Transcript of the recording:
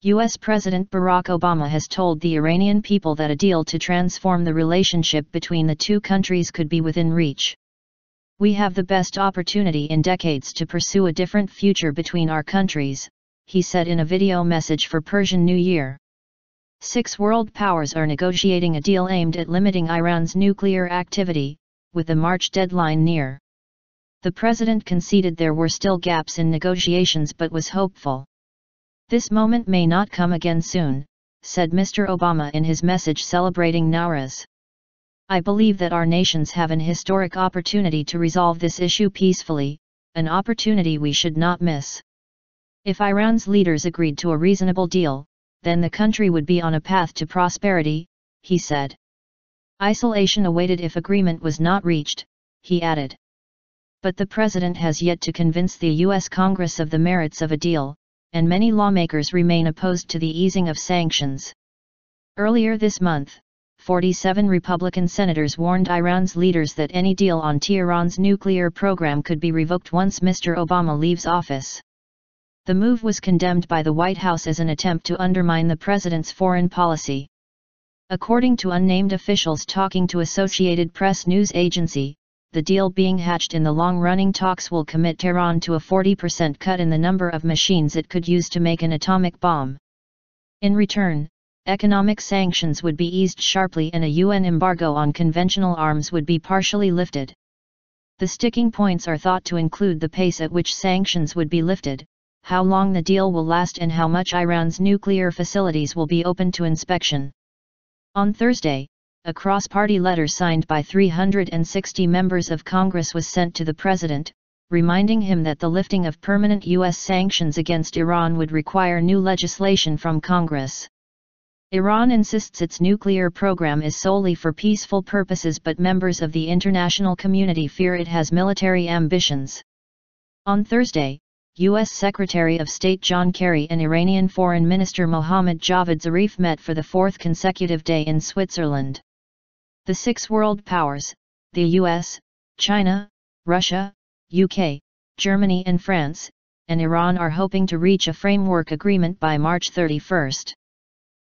U.S. President Barack Obama has told the Iranian people that a deal to transform the relationship between the two countries could be within reach. "We have the best opportunity in decades to pursue a different future between our countries," he said in a video message for Persian New Year. 6 world powers are negotiating a deal aimed at limiting Iran's nuclear activity, with the March deadline near. The president conceded there were still gaps in negotiations but was hopeful. "This moment may not come again soon," said Mr. Obama in his message celebrating Nowruz. "I believe that our nations have an historic opportunity to resolve this issue peacefully, an opportunity we should not miss. If Iran's leaders agreed to a reasonable deal, then the country would be on a path to prosperity," he said. "Isolation awaited if agreement was not reached," he added. But the president has yet to convince the U.S. Congress of the merits of a deal, and many lawmakers remain opposed to the easing of sanctions. Earlier this month, 47 Republican senators warned Iran's leaders that any deal on Tehran's nuclear program could be revoked once Mr. Obama leaves office. The move was condemned by the White House as an attempt to undermine the president's foreign policy. According to unnamed officials talking to Associated Press news agency, the deal being hatched in the long-running talks will commit Tehran to a 40% cut in the number of machines it could use to make an atomic bomb. In return, economic sanctions would be eased sharply and a UN embargo on conventional arms would be partially lifted. The sticking points are thought to include the pace at which sanctions would be lifted, how long the deal will last and how much Iran's nuclear facilities will be open to inspection. On Thursday, a cross-party letter signed by 360 members of Congress was sent to the president, reminding him that the lifting of permanent U.S. sanctions against Iran would require new legislation from Congress. Iran insists its nuclear program is solely for peaceful purposes, but members of the international community fear it has military ambitions. On Thursday, U.S. Secretary of State John Kerry and Iranian Foreign Minister Mohammad Javad Zarif met for the 4th consecutive day in Switzerland. The 6 world powers, the US, China, Russia, UK, Germany and France, and Iran are hoping to reach a framework agreement by March 31.